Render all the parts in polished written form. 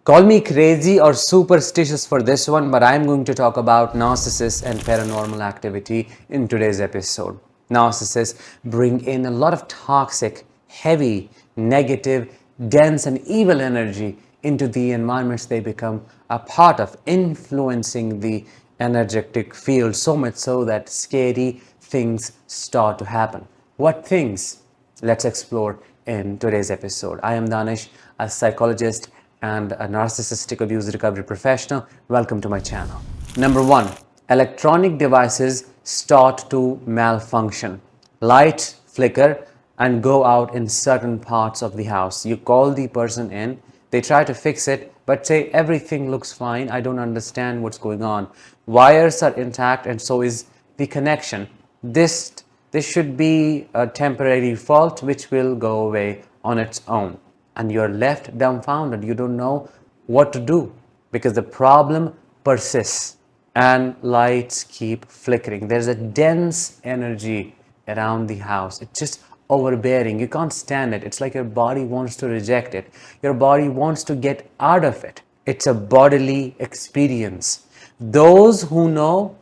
Call me crazy or superstitious for this one, but I'm going to talk about narcissists and paranormal activity in today's episode. Narcissists bring in a lot of toxic, heavy, negative, dense, and evil energy into the environments they become a part of, influencing the energetic field so much so that scary things start to happen. What things? Let's explore in today's episode. I am Danish, a psychologist and a narcissistic abuse recovery professional. Welcome to my channel. Number one, electronic devices start to malfunction. Light flicker and go out in certain parts of the house. You call the person in, they try to fix it, but say everything looks fine, I don't understand what's going on. Wires are intact and so is the connection. This should be a temporary fault which will go away on its own. And you're left dumbfounded. You don't know what to do because the problem persists and lights keep flickering. There's a dense energy around the house. It's just overbearing. You can't stand it. It's like your body wants to reject it. Your body wants to get out of it. It's a bodily experience. Those who know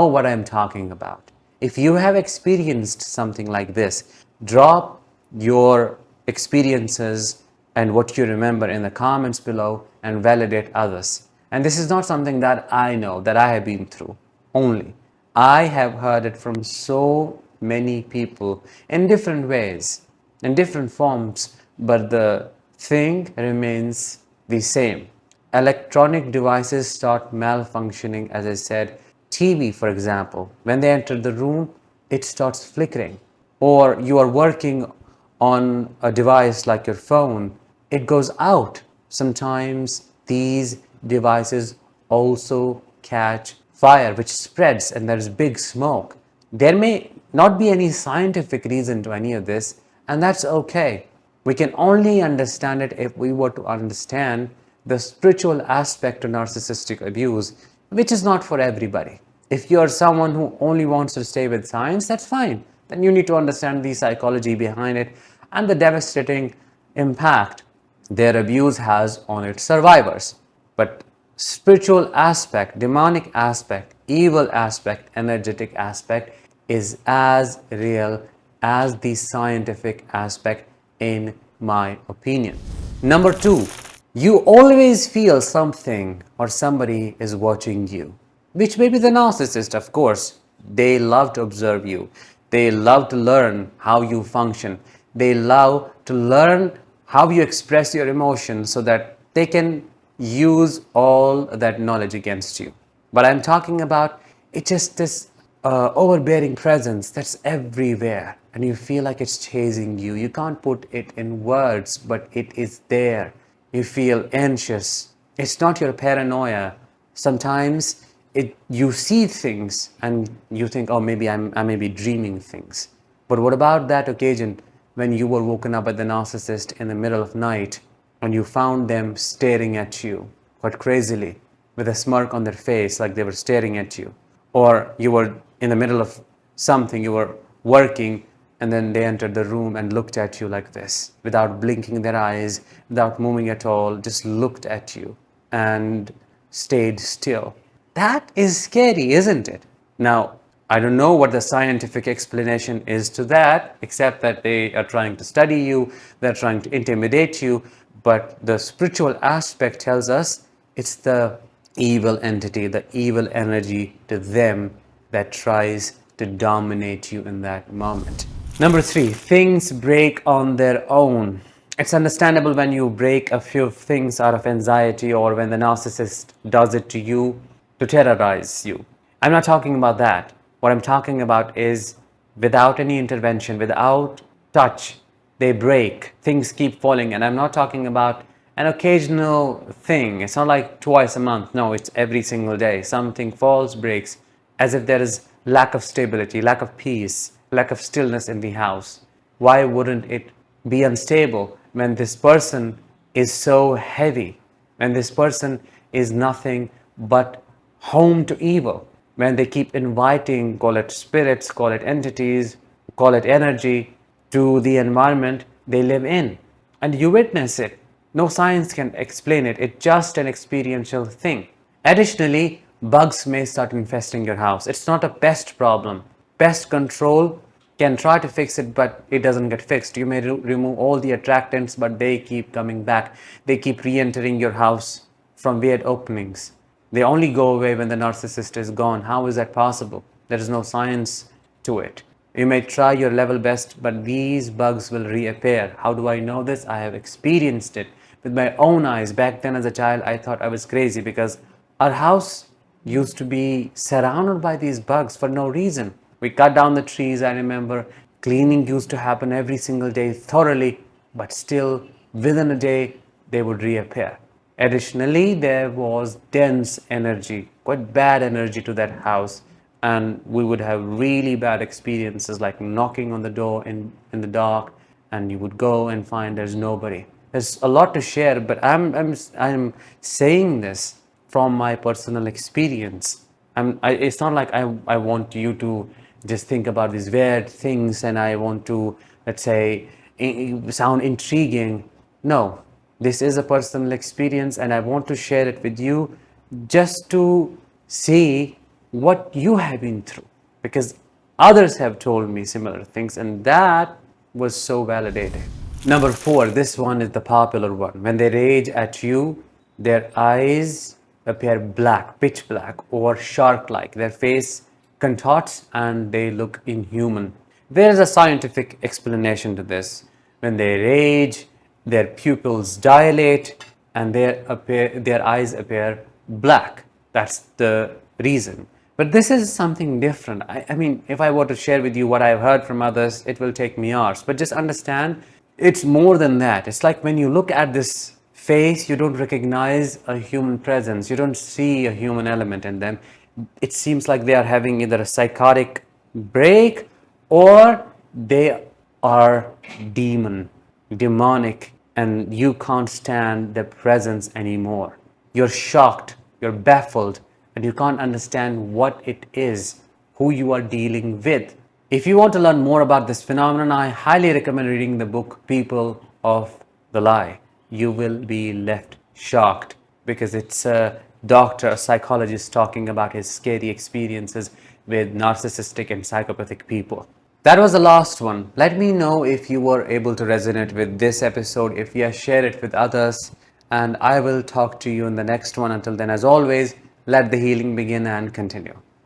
what I'm talking about. If you have experienced something like this, drop your experiences and what you remember in the comments below and validate others. And this is not something that I know, that I have been through only. I have heard it from so many people in different ways, in different forms, but the thing remains the same. Electronic devices start malfunctioning, as I said. TV, for example, when they enter the room, it starts flickering. Or you are working on a device like your phone, it goes out. Sometimes these devices also catch fire, which spreads and there's big smoke. There may not be any scientific reason to any of this, and that's okay. We can only understand it if we were to understand the spiritual aspect to narcissistic abuse, which is not for everybody. If you're someone who only wants to stay with science, that's fine. Then you need to understand the psychology behind it and the devastating impact their abuse has on its survivors. But spiritual aspect, demonic aspect, evil aspect, energetic aspect is as real as the scientific aspect, in my opinion. Number two, you always feel something or somebody is watching you, which may be the narcissist, of course. They love to observe you. They love to learn how you function. They love to learn how you express your emotions so that they can use all that knowledge against you. But I'm talking about it's just this overbearing presence that's everywhere and you feel like it's chasing you. You can't put it in words, but it is there. You feel anxious. It's not your paranoia. Sometimes you see things and you think, oh, maybe I may be dreaming things. But what about that occasion when you were woken up by the narcissist in the middle of night and you found them staring at you quite crazily with a smirk on their face like they were staring at you? Or you were in the middle of something, you were working, and then they entered the room and looked at you like this, without blinking their eyes, without moving at all, just looked at you and stayed still. That is scary, isn't it? Now, I don't know what the scientific explanation is to that, except that they are trying to study you, they're trying to intimidate you, but the spiritual aspect tells us it's the evil entity, the evil energy to them that tries to dominate you in that moment. Number three, things break on their own. It's understandable when you break a few things out of anxiety or when the narcissist does it to you to terrorize you. I'm not talking about that. What I'm talking about is without any intervention, without touch, they break. Things keep falling. And I'm not talking about an occasional thing. It's not like twice a month. No, it's every single day. Something falls, breaks, as if there is lack of stability, lack of peace, lack of stillness in the house. Why wouldn't it be unstable when this person is so heavy, when this person is nothing but home to evil, when they keep inviting, call it spirits, call it entities, call it energy, to the environment they live in, and you witness it? No science can explain it. It's just an experiential thing. Additionally, bugs may start infesting your house. It's not a pest problem. Pest control can try to fix it, but it doesn't get fixed. You may remove all the attractants, but they keep coming back. They keep re-entering your house from weird openings. They only go away when the narcissist is gone. How is that possible? There is no science to it. You may try your level best, but these bugs will reappear. How do I know this? I have experienced it with my own eyes. Back then, as a child, I thought I was crazy because our house used to be surrounded by these bugs for no reason. We cut down the trees. I remember cleaning used to happen every single day thoroughly, but still within a day they would reappear. Additionally, there was dense energy, quite bad energy to that house, and we would have really bad experiences like knocking on the door in the dark, and you would go and find there's nobody. There's a lot to share, but I'm saying this from my personal experience. It's not like I want you to just think about these weird things and I want to, let's say, sound intriguing. No, this is a personal experience and I want to share it with you just to see what you have been through, because others have told me similar things and that was so validating. Number 4, this one is the popular one. When they rage at you, their eyes appear black, pitch black, or shark like. Their face contorts and they look inhuman. There is a scientific explanation to this. When they rage, their pupils dilate and their eyes appear black. That's the reason. But this is something different. I mean, if I were to share with you what I've heard from others, it will take me hours. But just understand, it's more than that. It's like when you look at this face, you don't recognize a human presence. You don't see a human element in them. It seems like they are having either a psychotic break or they are demonic, and you can't stand their presence anymore. You're shocked, you're baffled, and you can't understand what it is, who you are dealing with. If you want to learn more about this phenomenon, I highly recommend reading the book People of the Lie. You will be left shocked because it's a doctor, a psychologist talking about his scary experiences with narcissistic and psychopathic people. That was the last one. Let me know if you were able to resonate with this episode, if you share it with others, and I will talk to you in the next one. Until then, as always, let the healing begin and continue.